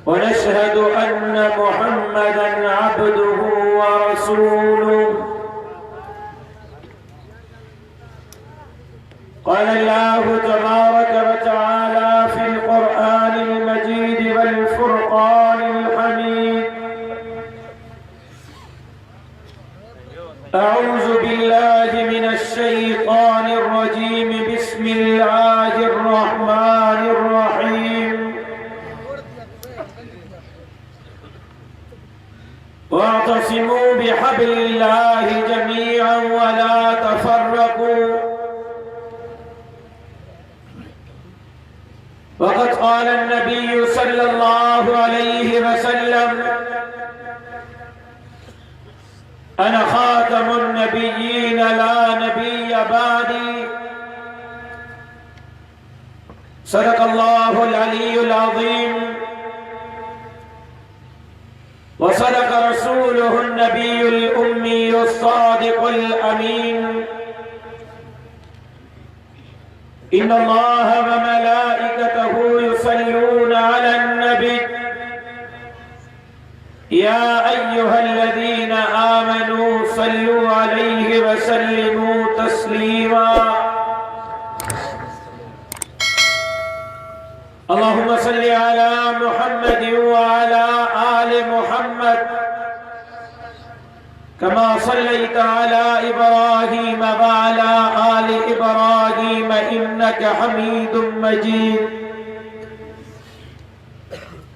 ونشهد أن محمدًا عبده ورسوله. قال الله تبارك وتعالى في القرآن المجيد والفرقان الحميد: أعوذ بالله من الشيطان الرجيم. بسم الله الرحمن الرحيم. واعتصموا بحبل الله جميعا ولا تفرقوا. وقد قال النبي صلى الله عليه وسلم: أنا خاتم النبيين لا نبي بعدي. صدق الله العلي العظيم وصدق رسوله النبي الأمي الصادق الأمين. إن الله وملائكته يصلون على النبي يا أيها الذين آمنوا صلوا عليه وسلموا تسليما. اللهم صل على محمد وعلى آل محمد كما صليت على إبراهيم وعلى آل إبراهيم إنك حميد مجيد.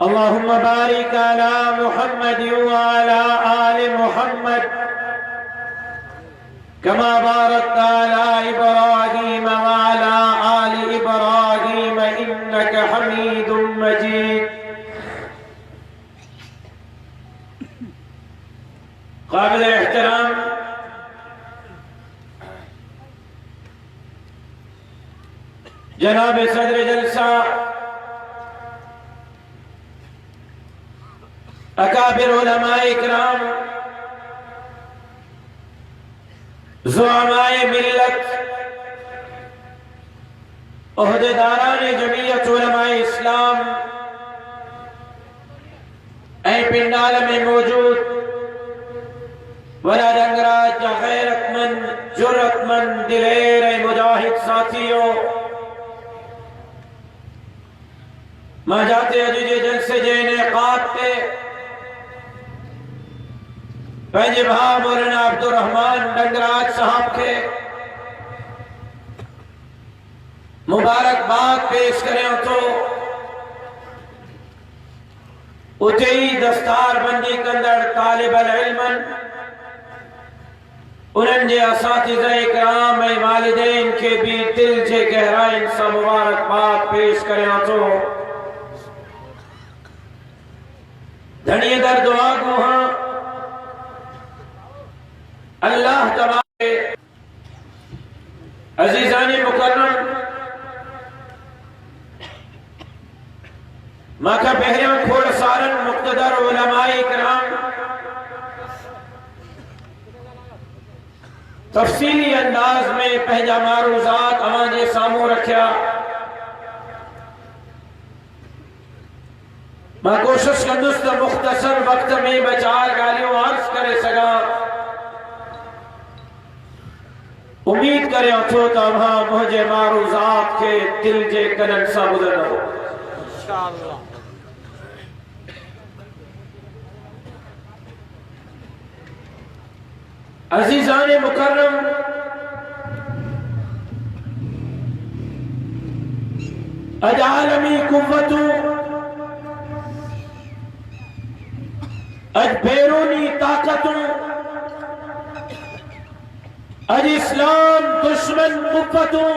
اللهم بارك على محمد وعلى آل محمد كما باركت على إبراهيم وعلى آل إبراهيم إنك حميد مجيد. قابل احترام جناب صدر جلسہ، اکابر علماء اکرام، زعماء ملت، عہدیداران جمعیت علماء اسلام، اے پنڈال میں موجود ولا ڈنگراج غیرت مند جرت مند دلیر مجاہد ساتھیوں، ماں جاتے اجیجے جلسے جے انعقاد تے پنج بھا مولانا عبدالرحمن ڈنگراج صاحب کے مبارکباد پیش کریں تو اچھی دستار بندی کندر طالب العلمن انہن جے اساتذہ اکرام اے والدین کے بھی دل جے گہرائن سا مبارکباد پیش کریں تو دھنی در دعا کو ہاں اللہ تبارک عزیزان مکرم ماکہ پہریاں کھوڑ سارن مقتدر علماء اکرام تفصیلی انداز میں پہنجا معروضات آمانے سامو رکھیا. میں کوشش کندست مختصر وقت میں بچار گالیوں عرض کرے سگا. امید کرے اچھو تمہاں مجھے معروضات کے دل جے کنن سا گزر ہو انشاءاللہ. عزیزان مکرم، اج عالمی قوتوں، اج بیرونی طاقتوں، اج اسلام دشمن قوتوں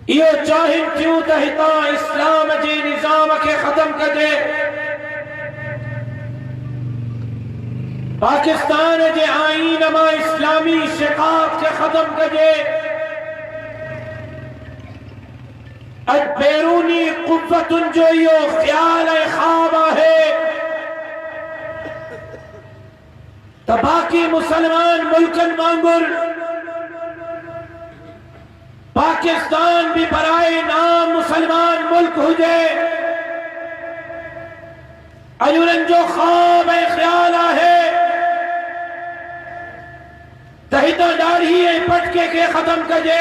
یہ چاہن کیوں تہتا اسلام جی نظام کے ختم کر دے. پاکستان جے آئین اما اسلامی شقاق کے ختم کجے. اج بیرونی قوت جو یہ خیال خواب ہے تو باقی مسلمان ملکن مانگر پاکستان بھی برائے نام مسلمان ملک ملک ہوجے ایورن جو خواب خیال آہے تہتا داڑھی پٹکے کے ختم کجے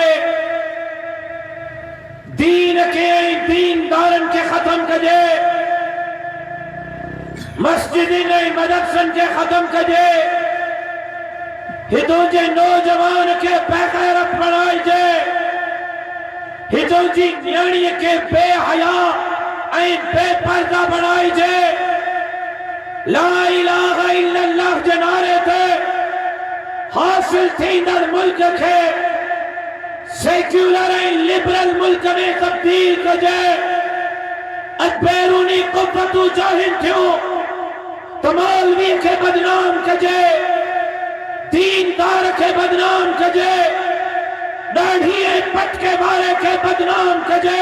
دین کے دین دارن کے ختم کجے مسجد نہیں مدرسن کے ختم کجے ہتو جے نوجوان کے بے غیرت بنائی جے ہتو جی نیانی کے بے حیا این بے پردہ بنائی جے لا الہ الا اللہ جنارے تھے حاصل تھی در ملک کے سیکولر این لبرل ملک میں تبدیل کجے اج بیرونی قوتو جاہن تھیوں تمالوی کے بدنام کجے دین دار کے بدنام کجے ڈاڑھی پٹ کے بارے کے بدنام کجے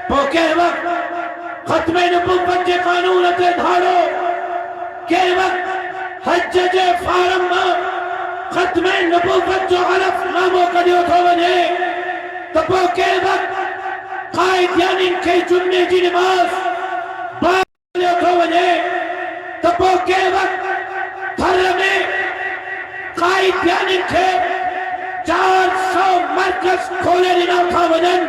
پوکے وقت ختم نبوت جے قانون تے دھاڑو کے وقت حج جے فارم ختم نبوت جو علف نامو کجو تھو ونے تپو کے وقت قائد یعنی کے جمعے جی نماز باقی تھو ونے تپو کے وقت تھر میں قائد یعنی کے 400 مرکز کھولے دینا تھا وجن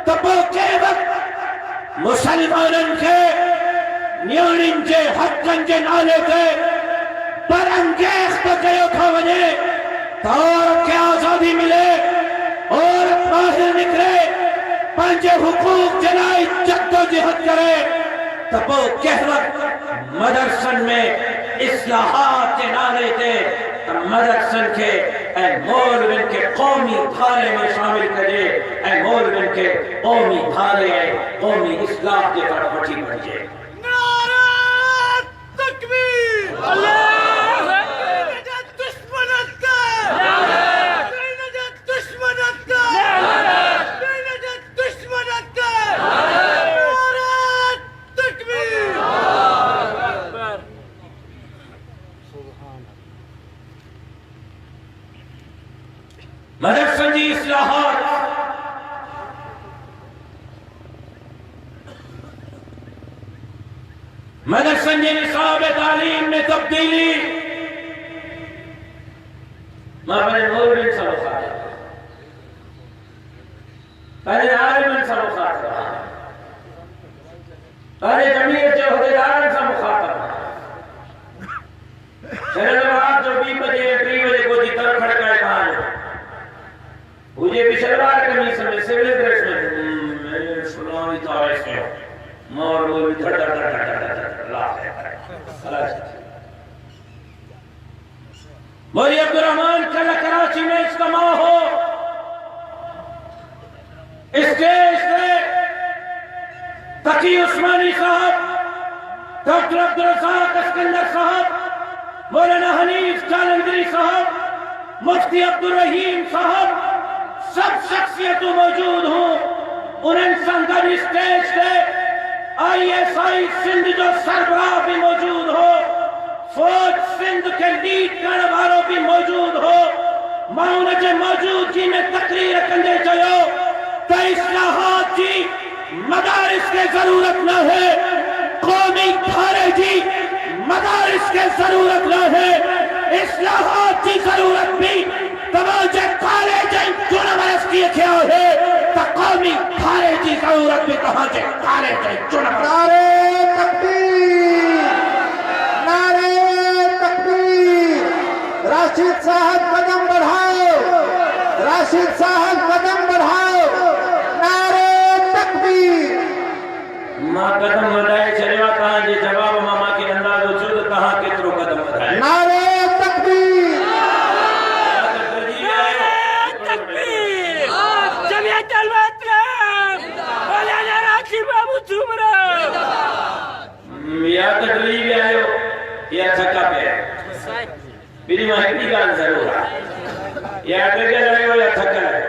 تپو کے وقت مسلمانن کے نیونن جے حقن جے نالے تھے پر انگیخت گئے تھا وجے تارک کے آزادی ملے اور باہر نکلے پنجے حقوق جلائی جد و جہد کرے تپو کے وقت مدرسن میں اصلاحات کے نالے تھے مدرسن کے اے مولوین کے قومی دھارے میں شامل کرے اے مولوین کے قومی دھارے قومی اصلاح کے طرف بڑھی بڑھئے نعرہ تکبیر نجات دشمنت کا نجات دشمنت کا نجات دشمنت کا نعرہ تکبیر مدرسن جی اصلاحات مدرسن جی نصاب تعلیم میں تبدیلی مابن مولوین سلوخات پہلے عالمن سلوخات پہلے جمعیت جو عہدیدارن سے مخاطب شہر رات جو 20 بجے کو دی طرف کھڑکائے کہاں جو مجھے بھی شلوار کمیس میں سیول ڈریس میں فلانی تارے سے مور وہ بھی دھڑ دھڑ دھڑ دھڑ مولی عبدالرحمن کل کراچی میں اجتماع ہو اسٹیج سے تقی عثمانی صاحب ڈاکٹر عبدالرزاق اسکندر صاحب مولانا حنیف جالندری صاحب مفتی عبدالرحیم صاحب سب شخصیتوں موجود ہوں انہیں سنگھر اسٹیج سے آئی ایس آئی سندھ جو سربراہ بھی موجود ہو فوج سندھ کے لیڈ کرنے والوں بھی موجود ہو ماؤں جے موجودگی میں تقریر کندے چلو تو اصلاحات جی مدارس کے ضرورت نہ ہے قومی دھارے جی مدارس کے ضرورت نہ ہے اصلاحات کی ضرورت بھی تماجے کالج یونیورسٹی کیا ہے تو قومی دھارے کی ضرورت بھی کہاں جے کالج یونیورسٹی نعرہ تکبیر نعرہ تکبیر راشد صاحب قدم بڑھاؤ راشد صاحب قدم بڑھاؤ نعرہ تکبیر ماں قدم بڑھائے چلے وا کہاں جے جواب ماما کے انداز ہو چھو تو کہاں کترو قدم بڑھائے نعرہ تکبیر جمعیت المطلب مولانا راکب ابو زمرہ یا تکلیف بھی آئے ہو یا تھکا پہ آئے میری مہنگی کا ضرور ہے یا تکے لڑے ہو یا تھکا لڑے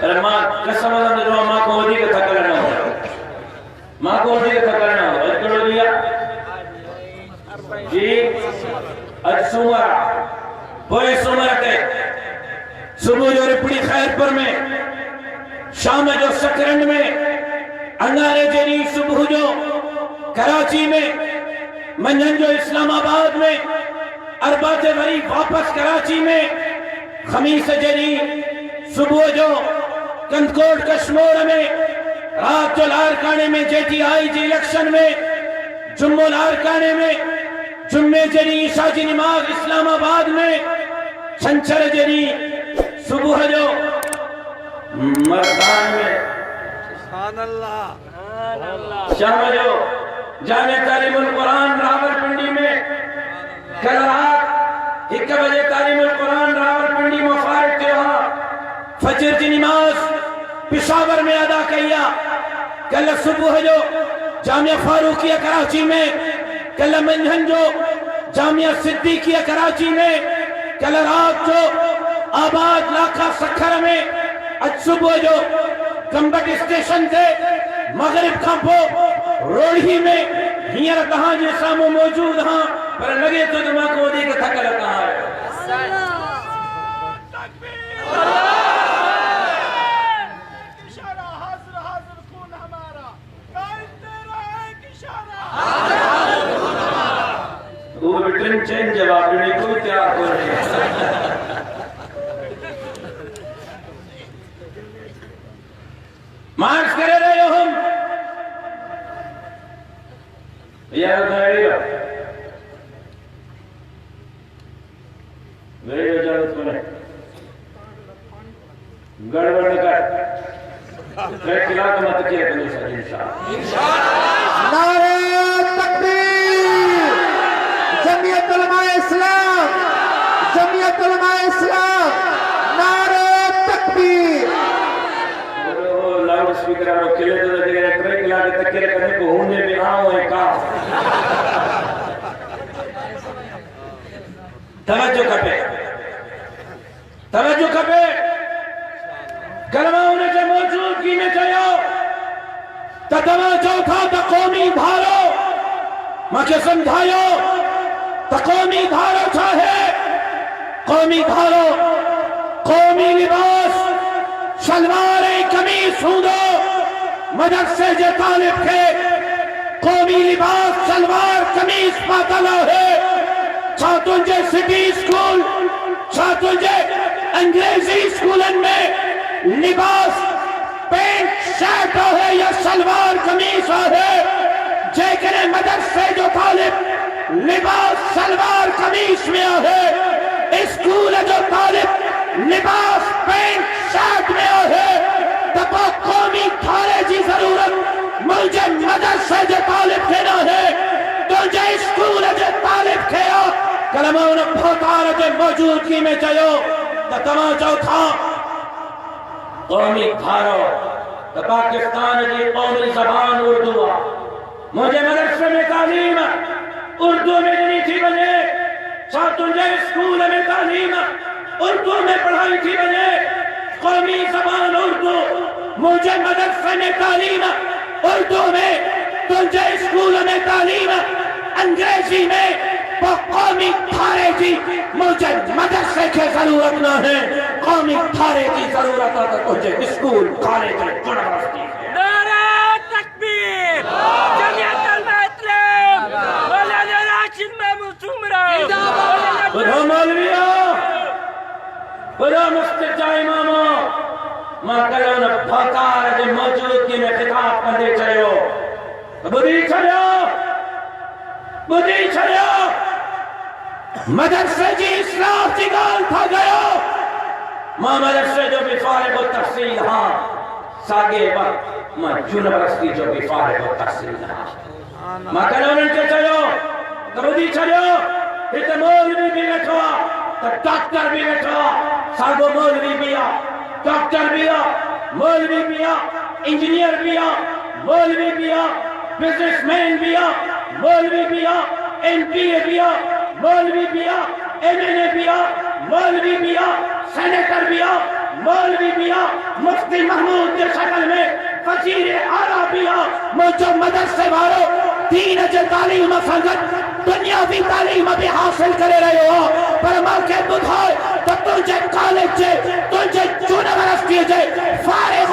پر ماں قسم اللہ دلوا ماں کو ہودی کا تھکا لڑنا ہو ماں کو ہودی کا تھکا لڑنا ہو اج کرو دیا جی اج سمرہ بوئے سمرہ تے صبح جو رپڑی خیر پر میں شام جو سکرنڈ میں انگارے جنی صبح جو کراچی میں منجن جو اسلام آباد میں اربات وری واپس کراچی میں خمیس جنی صبح جو کندکوٹ کشمور میں رات جو لارکانے میں J T I G election میں جمعہ لارکانے میں جمعے جنی عشاء جی نماز اسلام آباد میں چھنچر جنی صبح جو مردان میں سبحان اللہ شام جو جامع تعلیم القرآن راول پنڈی میں کل رات 1 بجے تعلیم القرآن راول پنڈی مفارق کے وہاں فجر کی نماز پشاور میں ادا کیا. کل صبح جو جامعہ فاروقیہ کراچی میں، کل منجھن جو جامعہ صدیقیہ کراچی میں، کل رات جو آباد لاکھا سکھر میں، اج صبح جو کمبٹ اسٹیشن تھے مغرب کا پو روڑی میں ہیر کہاں جی سامو موجود ہاں پر لگے تو دماغ کو دے کے تھکل کہاں ہے. وہ بٹرن چین جواب دینے کوئی تیار ہو رہے ہیں. مارچ کرے رہے ہو ہم یار ریڈیو ریڈیو جانت کنے گڑبڑ کر ٹریک علاقہ مت کیا کنی سر انشاءاللہ. نعرہ تکبیر. جمعیت علماء اسلام، جمعیت علماء اسلام، نعرہ تکبیر. لاؤڈ سپیکر آرہا کلے تو دیکھ رہے ٹریک علاقہ تک کرنے کو ہونے میں آؤں ہے کام. توجہ کپے توجہ کپے کلمہ انہیں جو موجود کی میں چاہیو تا توجہ تھا تا قومی دھارو ماں کے سمجھائیو تا قومی دھارو چاہے قومی دھارو قومی لباس شلوار قمیص ہوں دو مدرسے جے طالب کے قومی لباس شلوار قمیص پاتلہ ہے. چھاتون جے سٹی اسکول چھاتون جے انگریزی اسکولن میں لباس پینٹ شرٹ ہے یا شلوار قمیص ہے. جے کرے مدرسے جو طالب لباس شلوار قمیص میں ہے، اسکول جو طالب لباس پینٹ شرٹ میں ہے، تبا قومی تھارے جی ضرورت ملجے مدرسے جو طالب کھینا ہے تو جے اسکول جو طالب کھیا کلمہ انہیں بہت آرہ موجود کی میں چاہیو تا تماچو تھا قومی دھارو تا پاکستان کی قومی زبان اردو. مجھے مدرسے میں تعلیم اردو میں نہیں تھی بنے، ساتھ جے اسکول میں تعلیم اردو میں پڑھائی تھی بنے. قومی زبان اردو مجھے مدرسے میں تعلیم اردو میں، تجھے اسکول میں تعلیم انگریزی میں. قومی تھارے کی مجھے مدرسے کے ضرورت نہ ہے، قومی تھارے کی ضرورت ہے تو تجھے اسکول کالج یونیورسٹی ہے. نعرہ تکبیر. جمعیت علماء اسلام مولانا راشد محمود سومرہ. بدھو مولویہ بدھو مسجد جا امامہ ماں کلون بھاکار جو موجود کی میں خطاب کرنے چاہیو بدھی چھڑیو مدرسے جی اصلاح کی گال تھا گیا. ماں مدرسے جو بھی فارغ و تحصیل ہاں ساگے وقت ماں یونیورسٹی جو بھی فارغ و تحصیل ہاں ماں کلونن کے چاہیو تو بدھی چھڑیو ات مولوی بھی بیٹھوا تو ڈاکٹر بھی بیٹھوا. ساگو مولوی بھی آ ڈاکٹر بھی آ مولوی بھی آ انجینئر بھی آ مولوی بھی آ بزنس مین بھی آ مولوی بھی آ ایم پی اے بھی آ مولوی بھی آ ایم این اے بھی آ مولوی بھی آ سینیٹر بھی آ مولوی بھی آ مفتی محمود کے شکل میں وزیر اعلیٰ بھی آ. مجھو مدرسے بارو دین جو تعلیم فنگت دنیاوی تعلیم بھی حاصل کرے رہے ہو پر ماں کے بدھائے تو تجھے کالج جے تجھے یونیورسٹی جے فارغ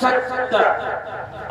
70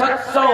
700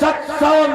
$700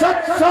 $700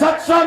$700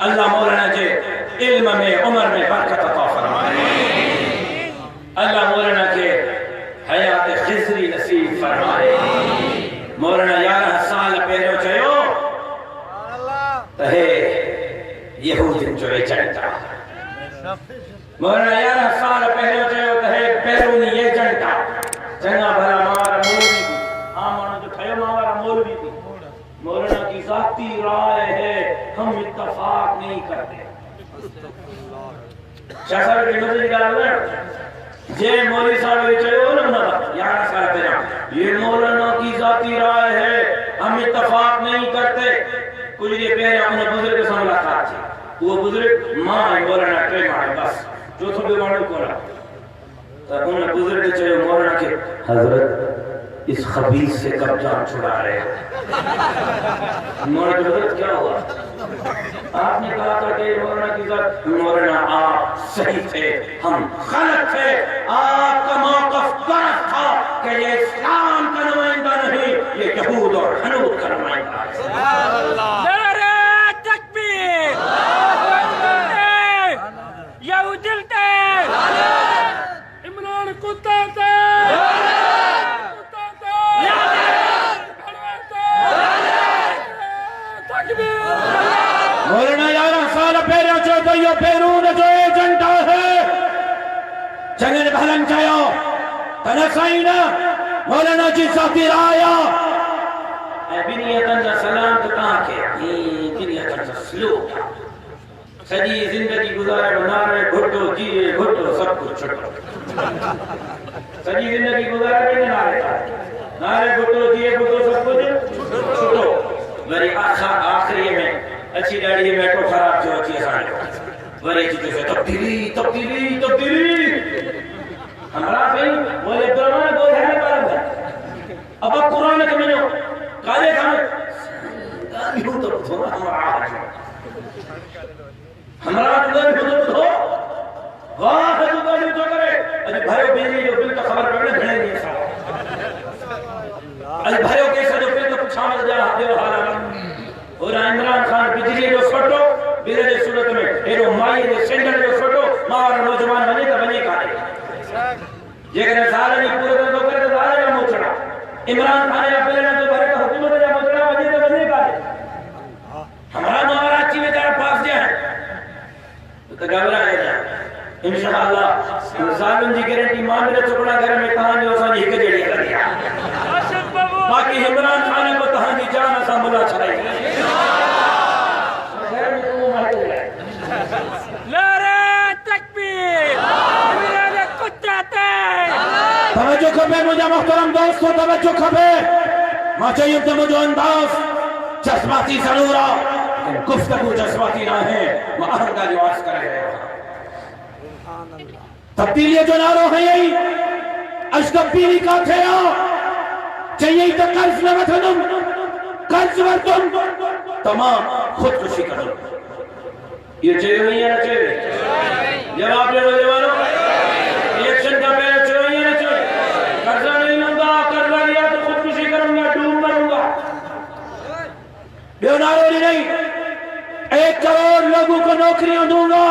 اللہ مولانا جے علم میں عمر میں برکت عطا فرمائے اللہ مولانا کے حیات خضری نصیب فرمائے مولانا 11 سال پہلے چیو تہے یہودین جو ایجنٹا مولانا 11 سال پہلے چیو تہے بیرونی ایجنٹا جنگا بھلا مارا مولوی تھی آمانو جو کھیو مارا مولوی تھی مولانا کی ذاتی رائے ہے ہم اتفاق نہیں کرتے شاہ صاحب کی مدد کا لگا جے مولوی صاحب یہ چاہے ہو نا 11 سال پہلے یہ مولانا کی ذاتی رائے ہے ہم اتفاق نہیں کرتے کچھ یہ پہلے ہم نے بزرگ سے ملاقات تھی وہ بزرگ ماں ہے مولانا ٹرے ماں بس جو تھوڑے مانو کو رہا تو انہوں نے بزرگ چاہے مولانا کے حضرت اس خبیث سے کب جان چھڑا رہے مولانا کی حضرت کیا ہوا آپ نے کہا تھا کہ مولانا کی ذات مولانا آپ صحیح تھے ہم غلط تھے آپ کا موقف غلط تھا کہ یہ اسلام کا نمائندہ نہیں یہ یہود اور حنود کا نمائندہ ہے نعرہ تکبیر یہود دلتے عمران کتا تھے مولانا 11 سال پہلے چوتھا یہ بیرون جو ایجنٹا ہے جنگل بھلن چاہو تنسائینا مولانا جی ساتھی رایا اے بنیتن جا سلام تو کہاں کے بنیتن جا سلوک سجی زندگی گزارے بنارے گھٹو جیے گھٹو سب کچھ چھٹو سجی زندگی گزارے بنارے نارے گھٹو جیے گھٹو سب کچھ چھٹو میری آخری میں اچھی ڈاڑی میٹرو خراب جو اچھی آسان بڑے چیزوں سے تبدیلی ہمارا پھر مولے عبدالرحمن کو دھیانے پارا تھا اب قرآن کے میں نے کالے کھانے گالیوں تو بھونا ہمارا آج ہمارا گالیوں تو بھو واہ ہے تو گالیوں تو کرے اجھے بھائیو بیجی جو پھر تو خبر پڑھنے بھڑے نہیں سا اجھے بھائیو کیسا جو پھر تو کچھ آمد جا دیو حالا اور عمران خان بجلی جو سوٹو بیرے جو صورت میں ایرو مائی جو سینڈر جو سوٹو ماہر نوجوان بنے تو بنے کھانے یہ کہنے سارے نہیں پورے تو کرے تو سارے کا موچڑا عمران خان یا پہلے نہ تو بھرے تو حکومت یا موچڑا بنے تو بنے کھانے ہمارا مہارا اچھی میں تیرا پاس جائے تو گھبرا ہے جائے انشاءاللہ ظالم جی گرنٹی معاملے چکڑا گھر میں کہاں جو سانی ہی کجڑی کر دیا باقی عمران خان کو تہاں دی جان اسا ملا چھڑائی نعرہ تکبیر عمران کتا تے توجہ کھبے مجھے محترم دوستو توجہ کھبے ماں چاہیے تو مجھے انداز جذباتی ضرورا گفتگو جذباتی نہ ہے وہ اہم کا جواز کر رہے ہیں تبدیلی جو نارو ہے یہی اشتبدیلی کا تھیا چاہیے تو قرض نہ وطنم قرض ورتم تمام خودکشی کرو یہ چاہیے نہیں ہے نہ چاہیے جواب لے لو جوانو الیکشن کا پہلے چاہیے نہ چاہیے قرضہ نہیں لوں گا قرضہ لیا تو خودکشی کروں گا ڈوب مروں گا بیونارو نہیں 1 کروڑ لوگوں کو نوکریاں دوں گا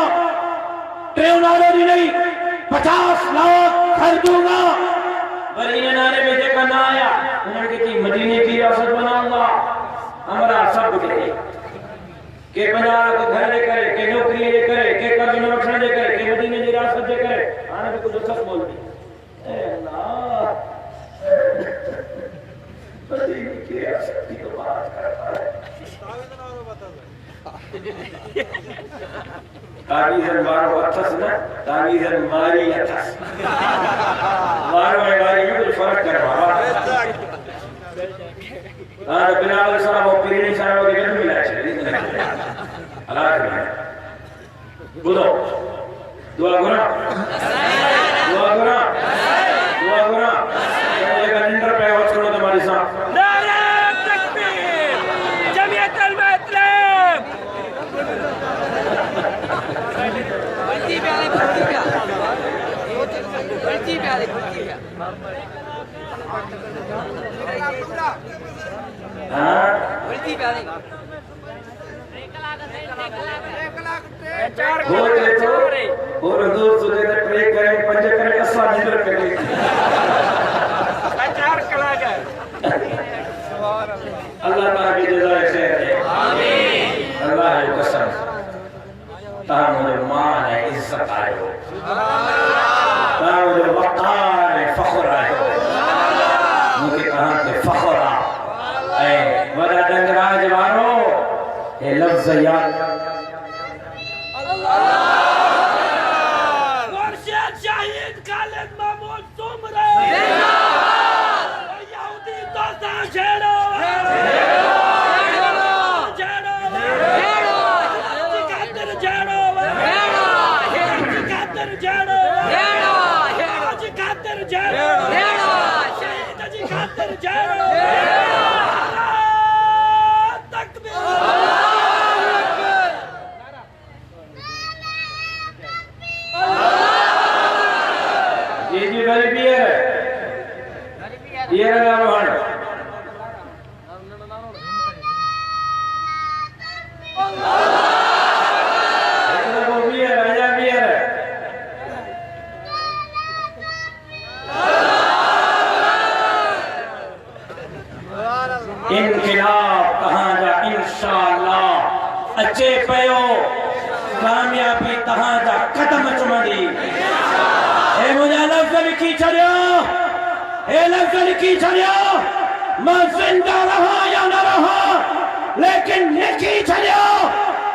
ٹریونارو نہیں 50 لاکھ گھر دوں گا مدینہ نانے میں دیکھا نہ آیا انہوں نے کہتی مدینہ کی ریاست بناؤں گا ہمارا سب کہتے کہ پنجاب کو گھر دے کرے کہ نوکری دے کرے کہ قرض میں رکھنا دے کرے کہ مدینہ کی ریاست دے کرے آنے بھی کچھ سچ بول دی اے اللہ مدینہ کی ریاست کی تو بات کرتا ہے تعویذن بارو اتھس نا تعویذن ماری اتھس بارو ماری میں کچھ فرق کر رہا ہے بنابل صاحب وہ پیرینی صاحب وہ دیکھنے ملا ہے اللہ کرنے بودو دعا گنا دعا گنا دعا گنا ایک انڈر پہ آواز کرو تمہاری صاحب نعرہ تکبیر جمعیت المسلمین ہاں بولے تو اور حضور تجھے ٹرے کرے پنج کرے اسا نظر کرے اللہ تعالیٰ کی جزائے خیر ہے آمین اللہ ہے قسم تاہم مجھے مان ہے عزت آئے ہو تاہم مجھے وقار ہے فخر آئے ہو مجھے کہاں کہ فخر آ اے ودا ڈنگراج وارو یہ لفظ یاد مرشد شہید خالد محمود سمرے یہودی دوستا چھیڑو انقلاب کہاں جا انشاءاللہ اچے پیو کامیابی کہاں جا قدم چمڑی اے مجھے لفظ لکھی چھڑیا اے لفظ لکھی چھڑیا میں زندہ رہا یا نہ رہا لیکن لکھی چھڑیا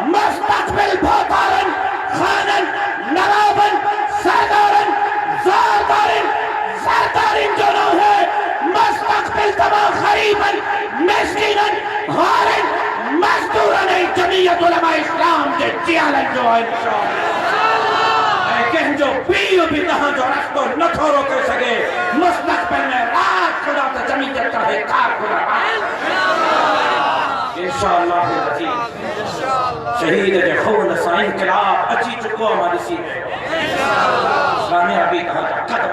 مستقبل بھوتارن خانن نرابن سردارن زاردارن سردارن جو نہ ہے مستقبل تمام خریبن مسکینن ہارن مزدورن جمعیت علماء اسلام کے چیالن جو ہے انشاءاللہ اے کہن جو پیو بھی تہاں جو رستو نہ تھورو کر سکے مستقبل میں رات خدا تا جمعیت کا ہے کار خدا انشاءاللہ العزیز شہید جے خون سا انقلاب اچھی چکو ہماری سی ہے کامیابی کہاں جا قدم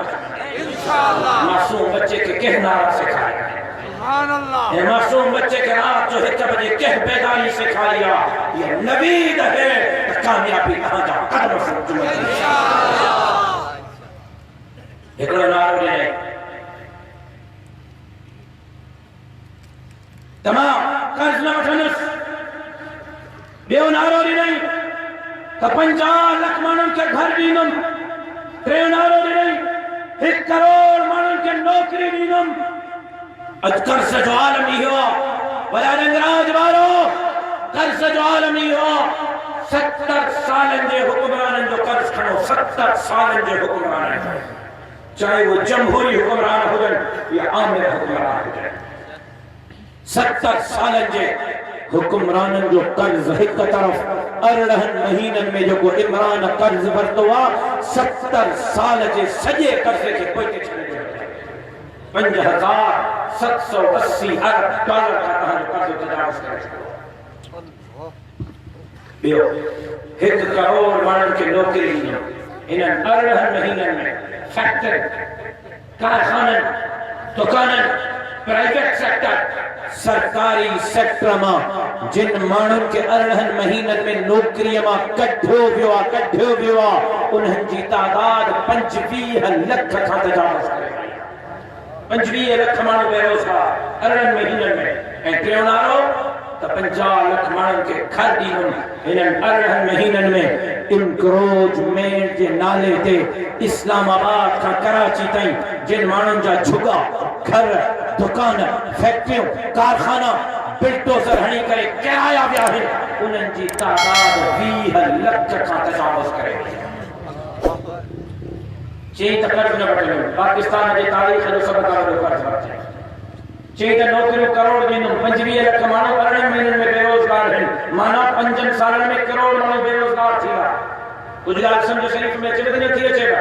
معصوم بچے کے کہنا سکھایا یہ معصوم بچے کے رات جو ہے بجے کہہ بیداری سکھایا یہ نوید ہے کامیابی کہاں جا قدم سکھایا ایکڑا نارو لے تمام قرض نہ وٹھنس بیو نارو لی نہیں تا 50 لکھ مانن کے گھر دینم 3 نارو لی نہیں 1 کروڑ مانن کے نوکری دینم اج قرض جو عالمی ہوا ولا رنگراج بارو قرض جو عالمی ہوا 70 سالن جے حکمرانن جو قرض کھڑو 70 سالن جے حکمرانن چاہے وہ جمہوری حکمران ہو جائے یا عامر حکمران ہو جائے 70 سالن جے حکمرانن جو قرض ایک طرف 18 مہینن میں جو کو عمران قرض برتوا 70 سال جے سجے قرضے کے کوئی چھڑے جائے 5780 ارب ڈالر کا تہاں قرض تجاوز کرے بیو 1 کروڑ مانن کے نوکری انہاں 18 مہینن میں فیکٹر کارخانن دکانن پرائیویٹ سیکٹر سرکاری سیکٹر ماں جن مانن کے 18 مہینن میں نوکری ماں کٹھو بیوا انہن جی تعداد 25 لکھ کھا تجاوز کرے 25 لکھ مانو بے روزگار 18 مہینن میں انٹریوں نارو تا 50 لکھ مانن کے گھر دینن انہن 18 مہینن میں انکروج مین کے نالے تے اسلام آباد کا کراچی تائیں جن مانن جا جھگا گھر دکان فیکٹریوں کارخانہ بلڈوزر ہنی کرے کرایہ بیا ہے انہن جی تعداد 20 لکھ کا تجاوز کرے چیئے تقرب نہ بڑھنے پاکستان جی تاریخ جو سب کارو قرض بڑھتے چیئے تا نوکریوں کروڑ دینوں 25 لکھ مانو 18 مہینن میں بے روزگار ہیں مانا 5 سالن میں کروڑ مانو بے روزگار تھی گا گجرات سمجھو شریف میں چلے دنیا تھی اچھے گا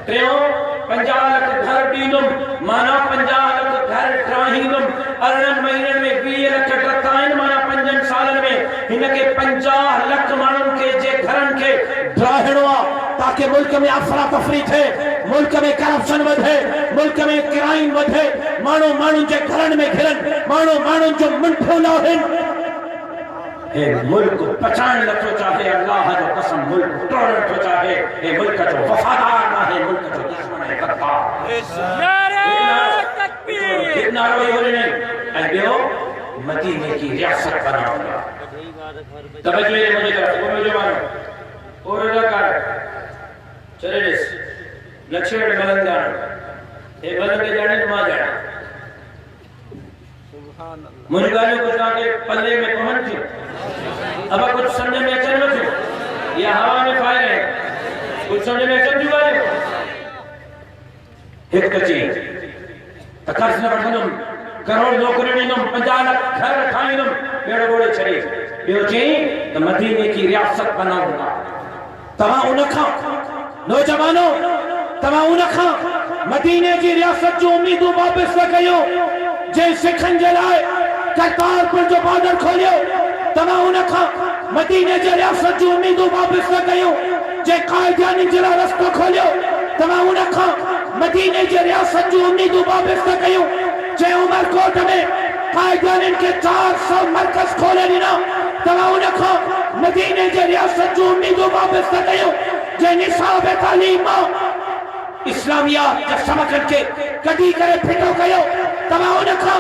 تریوں 50 لکھ گھر دینوں مانا 50 لکھ گھر ٹراہینوں 18 مہینن میں 20 لکھ ٹرکائن مانا 5 سالن میں انکے 50 لکھ مانن کے جے گھرن کے ڈراہنوا تاکہ ملک میں افراتفری تھے ملک میں کرپشن ودھے ملک میں کرائم ودھے مانو جے گھرن میں گھرن مانو جو منٹھو لاہن اے ملک بچان لکھو چاہے اللہ جو قسم ملک توڑن تو چاہے اے ملک جو وفادار نہ ہے ملک جو دشمن ہے غدار نعرہ تکبیر کتنا روئی ہونے نہیں اے بیو مدینے کی ریاست بناؤں گا توجہ ہے مجھے طرف وہ مجھے مانو اور رضا کار چلے جس لچھیڑ ملنگان اے ملنگ جانے نما جانا مجھے گالیوں کچھ آگے پلے میں پہنچ جو اب کچھ سمجھے میں چل جو یا ہوا میں فائر ہے کچھ سمجھے میں چل جو گالیوں ایک کچی تکرس نہ بڑھنم کروڑ نوکرنم 50 لاکھ گھر رکھائنم بیڑے بوڑے چھڑی بیو چاہیے تو مدینے کی ریاست بناؤں گا تمہاں انکھا نوجوانوں تمہاں انکھا مدینے کی ریاست جو امیدوں واپس لگئیو جے سکھن جلائے کرتار پر جو بادر کھولیو تمہاں انکھا مدینے کی ریاست جو امیدوں واپس لگئیو جے قائدیانی جلا رستہ کھولیو تمہاں انکھا مدینے کی ریاست جو امیدوں واپس لگئیو جے عمر کوٹ میں قائدیان کے 400 مرکز کھولے دینا تمہاں انکھا مدینے کی ریاست جو امیدوں واپس لگئیو جے نصاب تعلیم اسلامیات جب سمکن کے کٹی کرے پھٹو گئیو تمہاں انکھا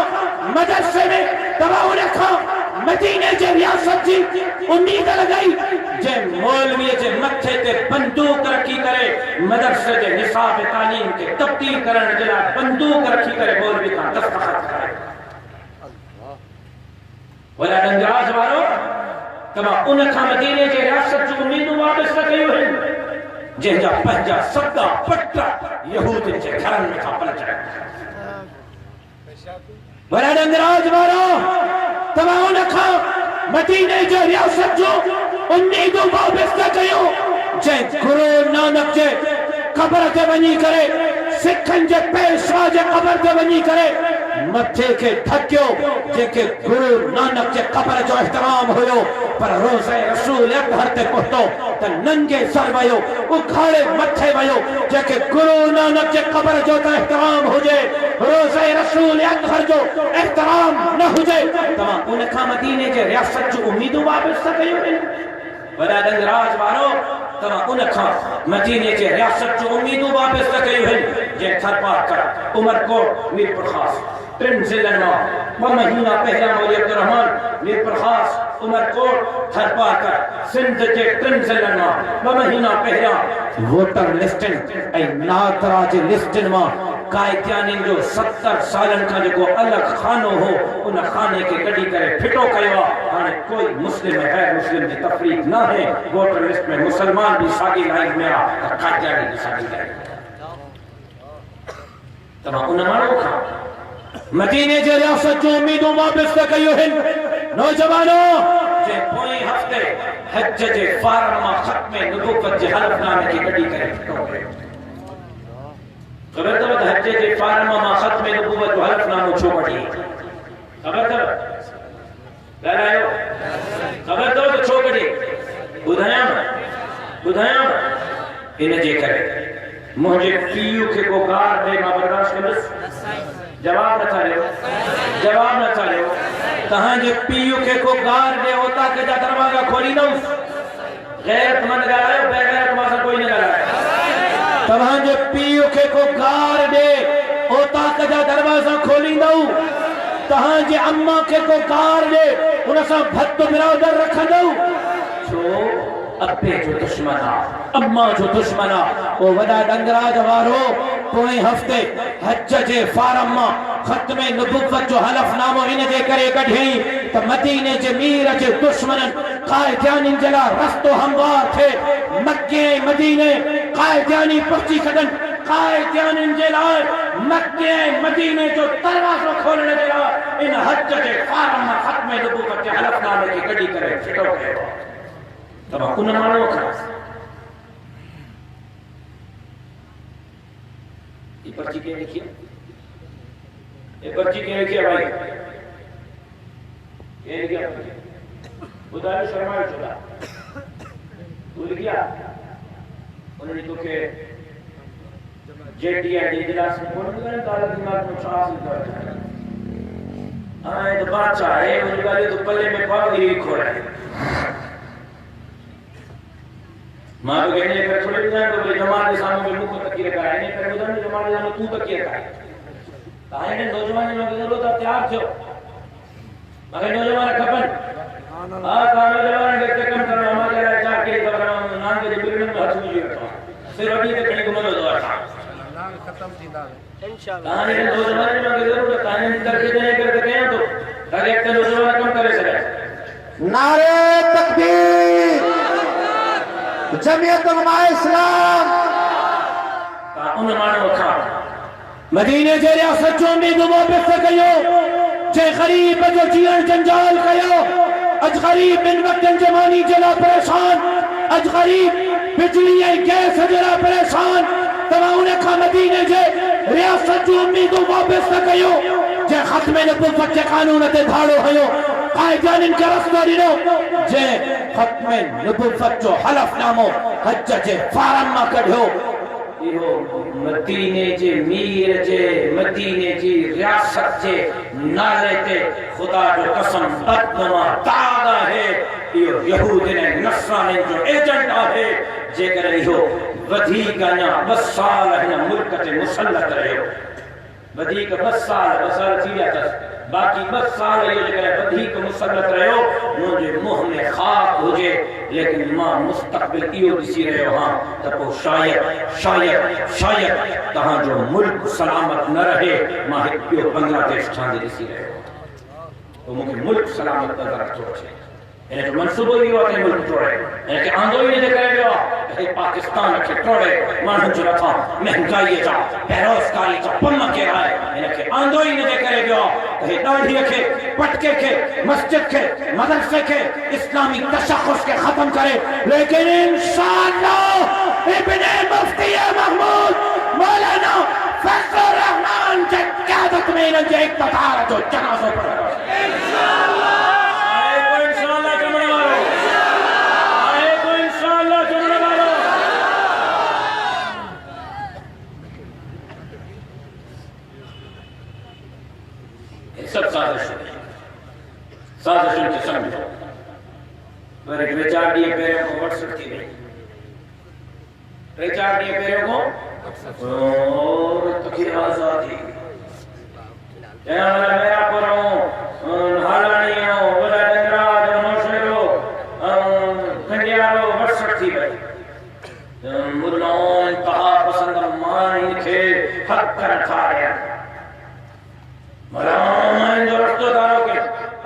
مدرسے میں تمہاں انکھا مدینے جے ریاست جی امید لگائی جے مولوی جے متھے تے بندوق رکھی کرے مدرسے جے نصاب تعلیم کے تبدیل کرن جلا بندوق رکھی کرے مولوی کا دستخط کرے ولا ڈنگراج وارو تمہاں انکھا مدینے جے ریاست جو امید واپس لگئیو ہیں جن جا پنجا سبدا پٹا یہود جے گھرن میں تھا پل جائے ولا ڈنگراج وارو تمہاں انکھا مدینے جے ریاست جو امیدوں واپس لگئیو جے گرو نانک جے قبر تے ونی کرے سکھن جے پیشوا جے قبر تے ونی کرے متھے کے ڈھکیو جے کہ گرو نانک جے قبر جو احترام ہوئیو پر روزہ رسول اکبر تے پہتو تا ننگے سر ویو اکھاڑے متھے ویو جے کہ گرو نانک جے قبر جو تا احترام ہو جائے روزہ رسول اکبر جو احترام نہ ہو جائے تمہاں انکھا مدینے جے ریاست جو امیدوں واپس سکیو ہیں ولا ڈنگراج وارو تمہاں انکھا مدینے جے ریاست جو امیدوں واپس سکیو ہیں جے تھر پار کر عمر کو میر پر خاص ترن ضلع وہ مہینہ پہلا مولی عبدالرحمن میر پر خاص عمر کوٹ تھر پار کر سندھ جے ترن ضلع وہ مہینہ پہلا ووٹر لسٹن اے ناترا جے لسٹن ماں قائدیانی جو 70 سالن کا جو الگ خانو ہو ان خانے کے گڑی کرے پھٹو کئیوا آنے کوئی مسلم ہے مسلم کی تفریق نہ ہے ووٹر لسٹ میں مسلمان بھی ساگی لائن میں آ قائدیانی بھی ساگی لائن میں تمہاں انمانو کھا مدینے جے ریاست جو امیدوں واپس لگئیو ہیں نوجوانوں جے پوئی ہفتے حج جے فارما ختم نبوت جے حلف نامے کی گڑی کرے پھٹو گئے خبر دو حج جے فارما ختم نبوت جو حلف نامو چھوکڑی خبر دو لائیو خبر دو تو چھوکڑی بدھائیاں انہیں جے کرے مجھے پیو کے کو گار دے ماں برداشت کرس جواب نہ چاہے جواب نہ چاہے تہاں جے پیو کے کو گار دے ہوتا کہ جا دروازہ کھولی نہ اس غیرت مند گرائے بے غیرت ماسا کوئی نہ گرائے تہاں جے پیو کے کو گار دے ہوتا کہ جا دروازہ کھولی نہ تہاں جے اممہ کے کو گار دے انہاں سا بھت برادر رکھا نہ چھو ابے جو دشمنا اماں جو دشمنا وہ وڈا ڈنگراج وارو پوئیں ہفتے حج جے فارما ختم نبوت جو حلف نامو ان جے کرے کڑھیں تو مدینے جے میر جے دشمنن قائدیانی جلا رستو ہموار تھے مکے مدینے قائدیانی پرچی کھڑن قائدیانی جلا مکے مدینے جو دروازہ کھولنے جلا ان حج جے فارما ختم نبوت جو حلف نامے کی کڑھی کرے چھٹو گئے تمہاں انہاں مانو کھا یہ پرچی کیا لکھی یہ پرچی کیا لکھی بھائی یہ لکھی بدھائے شرمائے چلا تو لکھیا انہوں نے تو کہ جیٹی ہے اجلاس میں کون کرنے تعالیٰ دماغ میں حاصل کر آئے تو بادشاہ ہے انہوں نے تو پلے میں پاگی کھو رہے ماں تو کہنے پر چھوڑے بھی جائیں تو بلے جماعت سامنے میں مکھ تکی رکھا ہے نہیں پر بجانے جماعت سامنے تو تکی رکھا ہے کہاں نے نوجوانی لوگ ضرورت ہے تیار چھو مگر نوجوان کھپن کہاں نوجوان دیکھتے کم کرنا ہمارے کہہ رہا ہے چاہ کے خبران نام کے جبیل میں ہاتھ مجھے رکھا صرف ابھی تک کھڑی کو مدد ہوا تھا کہاں نے نوجوان لوگ ضرورت ہے کہاں نے ترکی دینے کرتے کہیں تو تاکہ ایک نوجوان کم کرے سکے نعرہ تکبیر جمعیت علماء اسلام ان مانو کھا مدینے جے ریاست جو امید موبت سے کہیو جے غریب جو جیان جنجال کہیو اج غریب من وقت جمانی جلا پریشان اج غریب بجلی گیس جلا پریشان تمام نے کھا مدینے جے ریاست جو امید موبت سے کہیو جے ختم نبوت کے قانون تے دھاڑو ہیو قائدان ان کا رسول دینو جے ختم نبوت جو حلف نامو حج جے فارم ما کڑھو مدینے جے میر جے مدینے جی ریاست جے نالے تے خدا جو قسم بدنما دادا ہے یہود نے نصرانی جو ایجنٹ آئے جے کر رہی ہو ودھی کا نا 2 سال ہے نا ملک تے مسلط رہے ہو ودھی کا 2 سال تھی جاتا باقی 2 سال یہ جو کہ ودھی کا مسلط رہے ہو مجھے مہ میں خاک ہو جے لیکن ماں مستقبل ایو دسی رہے ہو ہاں تپو شاید تہاں جو ملک سلامت نہ رہے ماں ایو بنگلہ دیش چھاندے دسی رہے ہو تو مجھے ملک سلامت نظر رکھو چھے انہیں تو منصوبہ ہی ہوتے ہیں ملک توڑے انہیں کہ آندھو ہی نہیں دے کرے گیا کہ پاکستان کے توڑے مانن جو رکھا مہنگائی جا بیروزگاری جا پمہ کے آئے انہیں کہ آندھو ہی نہیں دے کرے گیا کہ داڑھی کے پٹکے کے مسجد کے مدرسے کے اسلامی تشخص کے ختم کرے لیکن انشاءاللہ ابن مفتی محمود مولانا فضل الرحمن کے قیادت میں انہیں جو اقتدار جو جنازوں پر انشاءاللہ سب سازش ان کی سمجھو پر ایک ریچار دیئے پیروں کو وٹ سکتی نہیں ریچار دیئے پیروں کو اور تکی آزادی جہاں میرا پروں حالانی ہو بلا دنراج نوشیرو کنڈیارو وٹ سکتی بھئی مدلوں انتہا پسند مان کے حق کر کھا رہا ملائن جو رفتو داروں کے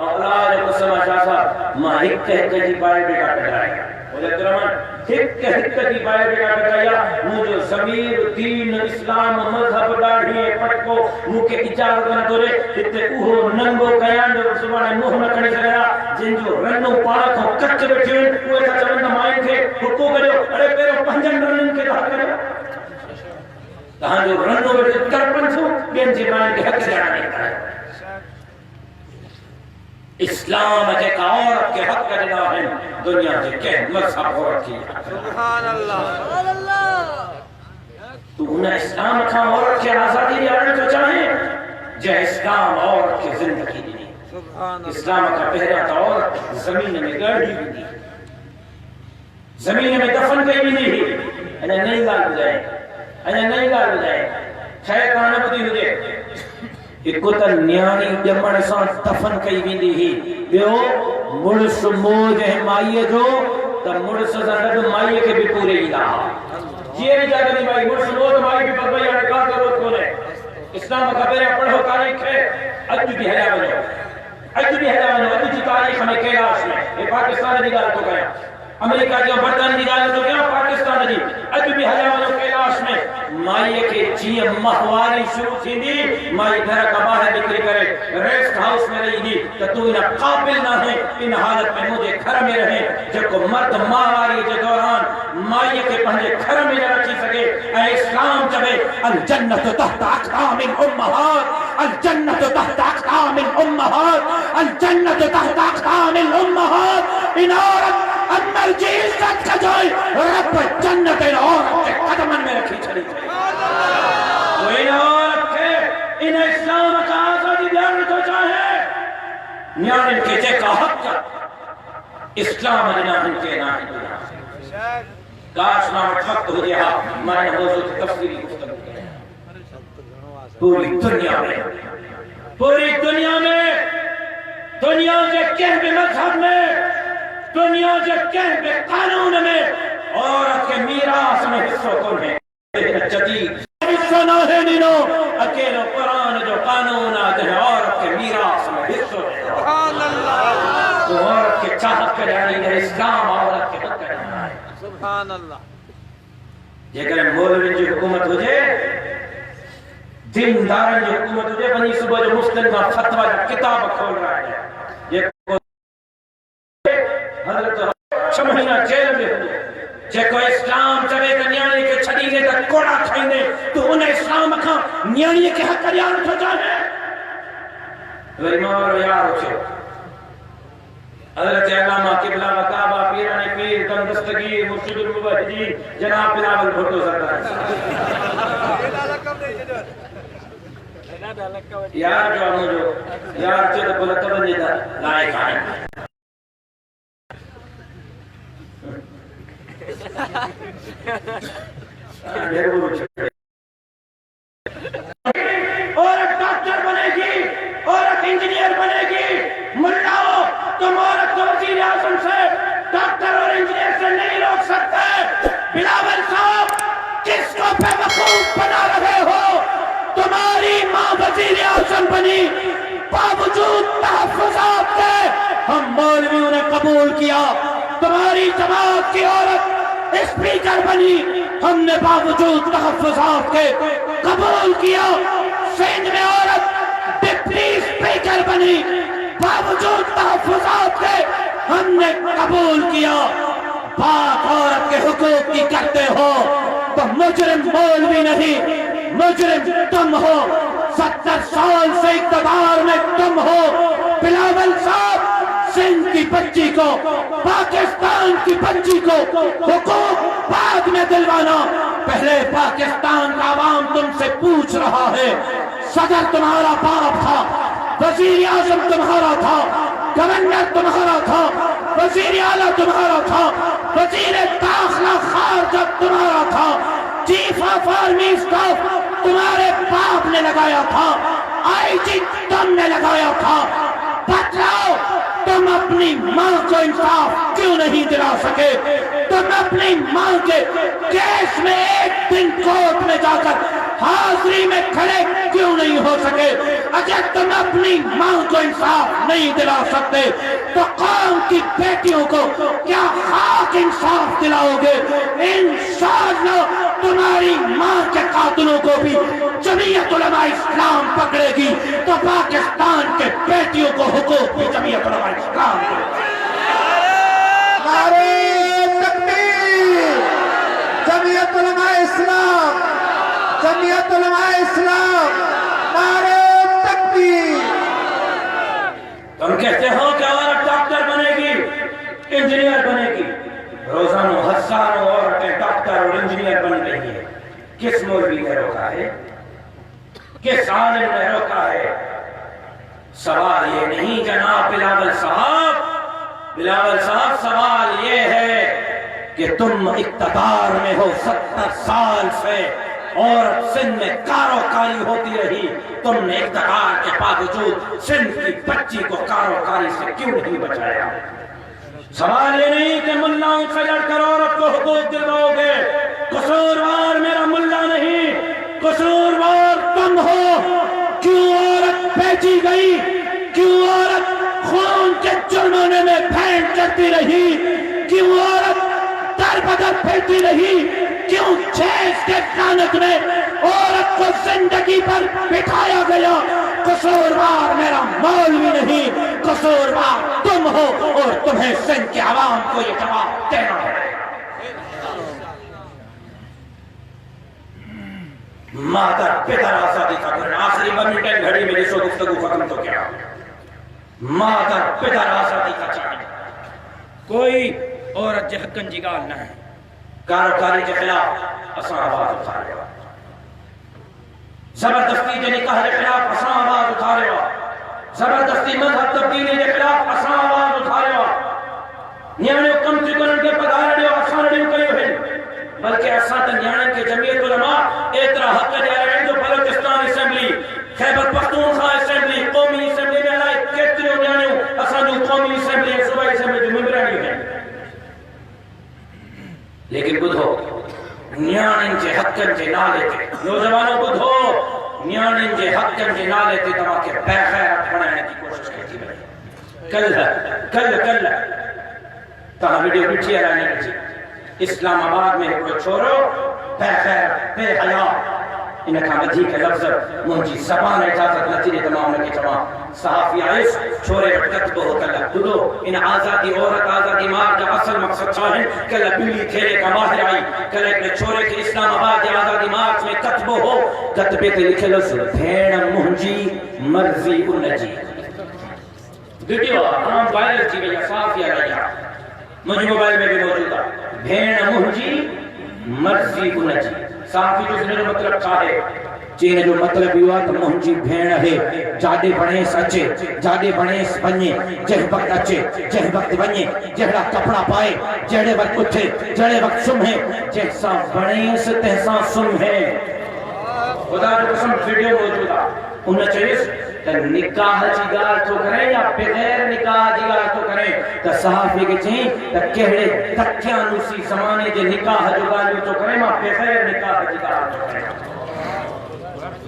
اولاد قسمہ شاہ صاحب ماں ہک جی پائے بے کا کٹھایا حضرت رحمان ہک جی پائے بے کا کٹھایا مجھے ضمیر دین اسلام مذہب ڈاڑھی پٹکو مکہ اجازت نہ دورے اتنے اوہو ننگو قیان جو سبحانہ موہ نہ کھڑی سکیا جن جو رنو پاک ہو کچھ بیٹھے وہ ایسا چلند مائن تھے حکو کرو ارے پیرو پنجن رنن کے دہت کرو تہاں جو رنو بیٹھے ترپن چھو بین جی مائن کے حق جانا نہیں ہے اسلام کے عورت کے حق کا جنا ہے دنیا کے کہ مذہب عورت کی سبحان اللہ تو انہیں اسلام کا عورت کے آزادی دیانے تو چاہیں جے اسلام عورت کے زندگی دی اسلام کا پہلا تا عورت زمین میں گاڑی بھی دی زمین میں دفن کئی بھی نہیں انہیں نہیں گال بجائیں انہیں نہیں گال بجائیں شاید کہانا بدی ہو جائے ایک تا نیانی جمعن سان دفن کئی بھی ہی بیو مرس موج ہے مائیے جو تا مرس زندر مائیے کے بھی پورے ہی رہا یہ نہیں جاتا نہیں مائی مرس موج مائی بھی پتہ یہاں کہا کرو کھولے اسلام کا پہلے پڑھو تاریخ ہے اج بھی حیرہ بنو اج بھی حیرہ بنو اج بھی تاریخ ہمیں کیلاش میں یہ پاکستان دی گال تو گیا امریکہ جو برطان دی گال تو گیا پاکستان دی اج بھی حیرہ بنو کیلاش میں مائی کے جی مہواری شروع تھی دی مائی گھر کا باہر نکلی کرے ریسٹ ہاؤس میں رہی دی کہ تو انہیں قابل نہ ہے ان حالت میں مجھے گھر میں رہے جب کو مرد مہواری کے دوران مائی کے پہلے گھر میں نہ رکھی سکے اے اسلام جبے الجنت تحت اقدام الامہات الجنت تحت اقدام الامہات الجنت تحت اقدام الامہات ان عورت اندر جی عزت کا جائے رب جنت ان عورت کے قدمن میں رکھی چلی تو ان عورت کے ان اسلام کا آزادی دیان تو چاہے نیان کے جے کا حق کا اسلام لنا ان کے نام کاش نام وقت ہو گیا میں موضوع تفصیلی گفتگو کریں پوری دنیا میں دنیا کے کہنے مذہب میں دنیا کے کہنے قانون میں عورت کے میراث میں حصہ کون ہے جدید حصہ نہ ہے نینو اکیلو قرآن جو قانون آتے ہیں عورت کے میراث میں حصہ ہے سبحان اللہ تو عورت کے چاہت کا جانی ہے اسلام عورت کے حق کا جانی ہے سبحان اللہ یہ کہ مولوی کی حکومت ہو جائے دیندارن جو حکومت ہو جائے بنی صبح جو مسلم کا فتوہ جو کتاب کھول رہا ہے یہ حضرت شمہینہ جیل میں ہو جے کوئی اسلام چوے کہ نیانی کے چھڑینے کا کوڑا کھائنے تو انہیں اسلام کھا نیانی کے حق کریان اٹھو جانے وہی مار یار اچھو حضرت علامہ قبلہ وقابہ پیران پیر دم دستگیر مرشد المبہدین جناب بلاول بھٹو سردار یار جو ہمیں جو یار جو بلکہ بندی تھا لائق آئیں عورت ڈاکٹر بنے گی عورت انجینئر بنے گی ملاؤ تم عورت کو وزیر اعظم سے ڈاکٹر اور انجینئر سے نہیں روک سکتے بلاول صاحب کس کو بے وقوف بنا رہے ہو تمہاری ماں وزیر اعظم بنی باوجود تحفظات کے ہم مولویوں نے قبول کیا تمہاری جماعت کی عورت اسپیکر بنی ہم نے باوجود تحفظات کے قبول کیا سندھ میں عورت ڈپٹی اسپیکر بنی باوجود تحفظات کے ہم نے قبول کیا بات عورت کے حقوق کی کرتے ہو تو مجرم مولوی نہیں مجرم تم ہو 70 سال سے اقتدار میں تم ہو بلاول صاحب سندھ کی بچی کو پاکستان کی بچی کو حقوق بعد میں دلوانا پہلے پاکستان کا عوام تم سے پوچھ رہا ہے صدر تمہارا باپ تھا وزیر اعظم تمہارا تھا گورنر تمہارا تھا وزیر اعلیٰ تمہارا تھا وزیر داخلہ خارجہ تمہارا تھا چیف آف آرمی اسٹاف تمہارے باپ نے لگایا تھا آئی جی تم نے لگایا تھا بتلاؤ تم اپنی ماں کو انصاف کیوں نہیں دلا سکے تم اپنی ماں کے کیس میں ایک دن کورٹ میں جا کر حاضری میں کھڑے کیوں نہیں ہو سکے اگر تم اپنی ماں کو انصاف نہیں دلا سکتے تو قوم کی بیٹیوں کو کیا خاک انصاف دلاؤ گے انشاءاللہ تمہاری ماں کے قاتلوں کو بھی جمعیت علماء اسلام پکڑے گی تو پاکستان کے بیٹیوں کو حقوق بھی جمعیت علماء اسلام دے گی نعرہ تکبیر جمعیت علماء اسلام جمعیت علماء اسلام نعرہ تکبیر تم کہتے ہو کہ عورت ڈاکٹر بنے گی انجینئر بنے گی روزانوں ہزاروں عورتیں ڈاکٹر اور انجینئر بن رہی ہیں کس مولوی نے روکا ہے کس عالم نے روکا ہے سوال یہ نہیں جناب بلاول صاحب سوال یہ ہے کہ تم اقتدار میں ہو 70 سال سے عورت سندھ میں کاروکاری ہوتی رہی تم نے اقتدار کے باوجود سندھ کی بچی کو کاروکاری سے کیوں نہیں بچایا سوال یہ نہیں کہ ملاؤں سے لڑ کر عورت کو حقوق دلواؤ گے قصوروار میرا ملا نہیں قصوروار تم ہو کیوں عورت بیچی گئی کیوں عورت خون کے جرمانے میں بھینٹ کرتی رہی کیوں عورت در بدر پھرتی رہی کیوں چیز کے لعنت میں عورت کو زندگی پر بٹھایا گیا قصوروار میرا مولوی نہیں قصوروار تم ہو اور تمہیں سندھ کے عوام کو یہ جواب دینا ہے مادر پدر آزادی کا گھر آخری منٹن گھڑی میں جسو گفتگو ختم تو کیا مادر پدر آزادی کا چاہیے کوئی عورت جے حقن جی گال نہ ہے کاروکاری کے خلاف اساں آواز اٹھا رہے ہو زبردستی جو نکاح کے خلاف اساں آواز اٹھا رہے ہو زبردستی مذہب تبدیلی کے خلاف اساں آواز اٹھا رہے ہو نیانے کم سے کرن کے پدار ڈیو آسان ڈیو کریو ہے بلکہ ایسا تا نیانے کے جمعیت علماء اعترا حق جا رہے ہیں جو بلوچستان اسمبلی خیبر پختونخوا اسمبلی قومی اسمبلی میں لائے کتنے نیانے اسان جو قومی اسمبلی صوبائی اسمبلی جو ممبرانی ہیں لیکن بدھو نیانن جے حقن جے نالے تے نوجوانوں بدھو نیانن جے حقن جے نالے تے تمہاں کے بے خیرت بنانے کی کوشش کرتی بھائی کل تہاں ویڈیو بٹھی آنے لگی اسلام آباد میں کوئی چھوڑو بے خیرت بے حیا انکھا مدھی کے لفظ منجی زبان اجازت نتیرے تمام لگے تمام صحافی آئیس چھوڑے کتب ہو کلا دودو ان آزادی عورت آزادی مار جا اصل مقصد چاہیں کلا بیلی کھیلے کا ماہر آئی کلا ایک چھوڑے کہ اسلام آباد آزادی مارچ میں کتب ہو کتبے تے لکھے لفظ بھیڑ منجی مرضی انجی ویڈیو ہم وائرل کی گئی صحافی آئی مجھے موبائل میں بھی موجود ہے بھیڑ منجی مرضی انجی صحافی جو سنے جو مطلب چاہے چینے جو مطلب ہوا تو مہنجی بھیڑ ہے جادے بڑیس اچے جادے بڑیس بنیے جہ وقت اچے جہ وقت بنیے جہڑا کپڑا پائے جہڑے وقت اٹھے جہڑے وقت سم ہے جیسا بڑیس تحسا سم ہے خدا جو قسم ویڈیو موجود ہے انہیں چاہیس کہ نکاح جی گال تو کریں یا بغیر نکاح جی گال تو کریں تو صحافی کے چاہیں تو کہڑے تکیاں نوسی زمانے جے نکاح جو گال تو کریں یا بغیر نکاح جی گال تو کریں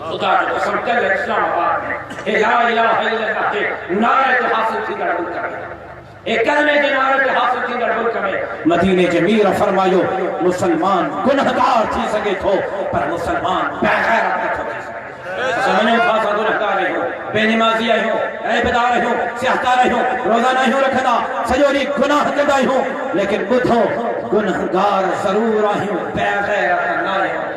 خدا جو قسم کل اسلام آباد میں لا الہ الا اللہ کے نعرے کے حاصل کی گڑبڑ کریں ایک کلمے کے نعرے کے حاصل کی گڑبڑ کریں مدینے جمیرہ فرمایو مسلمان گنہگار تھی سکے تھو پر مسلمان بغیرت نہ تھی سکے سمجھنے خاصا گنہگار رہے ہو بے نمازی آئے ہو عیبدار رہے ہو سیاہکار رہے ہو روزہ نہیں ہو رکھنا سجوری گناہ کردائی ہو لیکن بدھو گنہگار ضرور آئے ہو بے غیرت نہ رہے ہو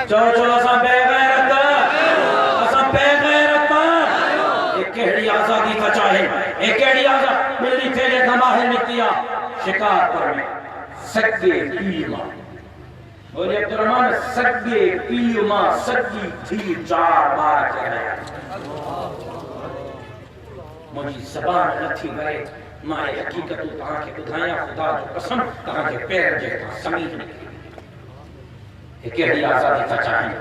چو اساں بے غیرت اساں بے غیرت ایک کہڑی آزادی کا چاہے ایک کہڑی آزاد ملی تیرے دماغ نکتیا شکار پر میں سکے پیما بولی عبدالرحمن سگے پیما سگی تھی چار بار کہہ رہے مجھے زبان نہ تھی گئے مائے حقیقت تاں کے بدھائیاں خدا جو قسم تاں کے پیر جہتا سمیر نکلی ایک کہڑی آزادی کا چاہیں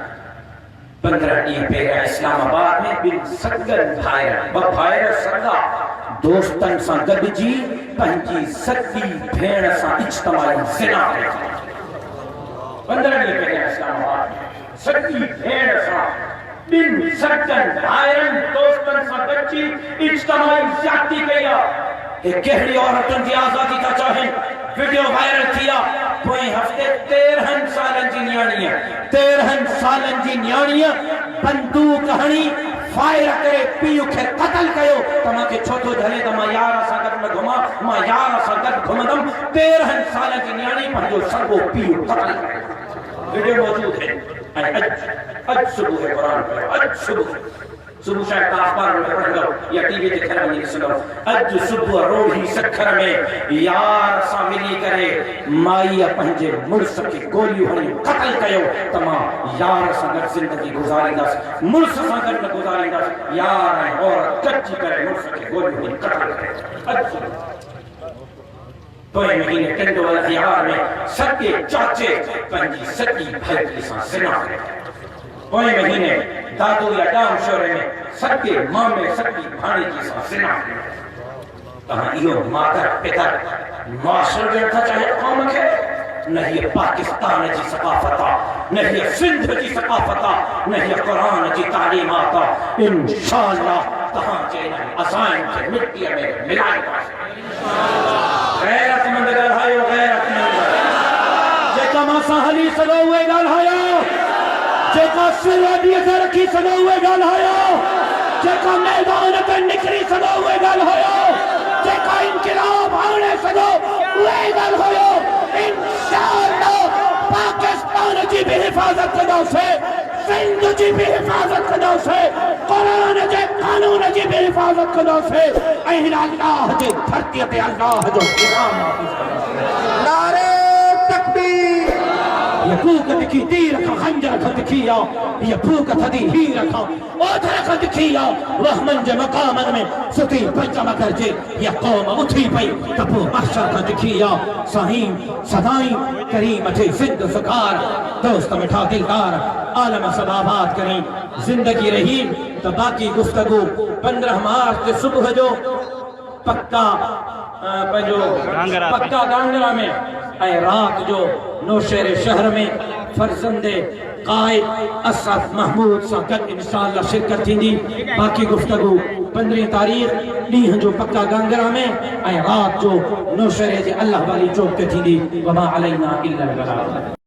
15 ڈی پیرا اسلام آباد میں بن سگن بھائر سگا دوستن سا گد جی پہنچی سگی بھیڑ سا اجتماعی زنا رہا 15 ڈی پیرا اسلام آباد میں سگی بھیڑ سا بن سگن بھائرن دوستن سا گد جی اجتماعی زیادتی کیا ایک کہڑی عورتن کی آزادی کا چاہیں ویڈیو وائرل کیا کوئی ہفتے 13 سالن جی نیانیاں 13 سالن جی نیانیاں بندوق ہنی فائر کرے پیو کے قتل کیو تمہاں کے چھوٹو جھلے دما یارا ساگت میں گھما ما یارا ساگت گھمدم 13 سالن جی نیانی پہنجو سرگو پیو قتل کرے ویڈیو موجود ہے اج صبح ہے قرآن پر اج صبح شاید کا اخبار میں پڑھ گا یا ٹی وی کے گھر میں سنو اج صبح روڑی سکھر میں یار ساملی کرے مائی پنجے مرس کی گولی ہوئی قتل کیو تمام یار سنگر زندگی گزاری دس مرس سنگر میں گزاری دس یار عورت کچی کرے مرس کی گولی ہوئی قتل کرے اج صبح دوئے مہینے ٹنڈو والا میں سکے چاچے پنجی سکی بھائی کی سان سنا کرے کوئی مہینے دادو یا ڈام شورے میں سکے مامے سکی بھانے کی سان سنا کہاں ایو مادر پتر معاشر بیٹھا چاہے قوم کے نہیں پاکستان جی ثقافتا نہیں سندھ جی ثقافتا نہیں قرآن جی تعلیماتا انشاءاللہ کہاں چاہے اسائن کے مٹی میں ملائی پاس غیرت مند گل ہائیو غیرت مند جے کا ماسا حلی سگو ہوئے گل ہائیو جے کا سرادی سے رکھی سگو ہوئے گل ہائیو جے کا میدان پہ نکری سگو ہوئے گل ہائیو جے کا انقلاب آنے سگو ہوئے گل ہائیو انشاءاللہ پاکستان جی بھی حفاظت کدو سے سندھ جی بھی حفاظت کدو سے قرآن جے قانون جی بھی حفاظت کدو سے اہل اللہ جی دھرتی پہ اللہ جو قرآن نعرہ تکبیر يفوق بكثير خنجر خدكية يفوق تدي هيرك اوتر خدكية وهمن جا مقام میں ستی پنجم کرجے یا قوم اٹھی پئی تپو محشر خدکیة صحیم صدائیں کریم اٹھے زند سکار دوست مٹھا دلدار عالم سبابات کریں زندگی رہی تو باقی گفتگو 15 مارچ صبح جو پکا گانگرا میں اے رات جو نوشہر شہر میں فرزند قائد اشرف محمود ساکت انشاءاللہ شرکت تھی باقی گفتگو 15 تاریخ ڈیہن جو پکا گانگرا میں اے رات جو نوشہر اللہ والی چوک تھی وما علینا الا البلاغ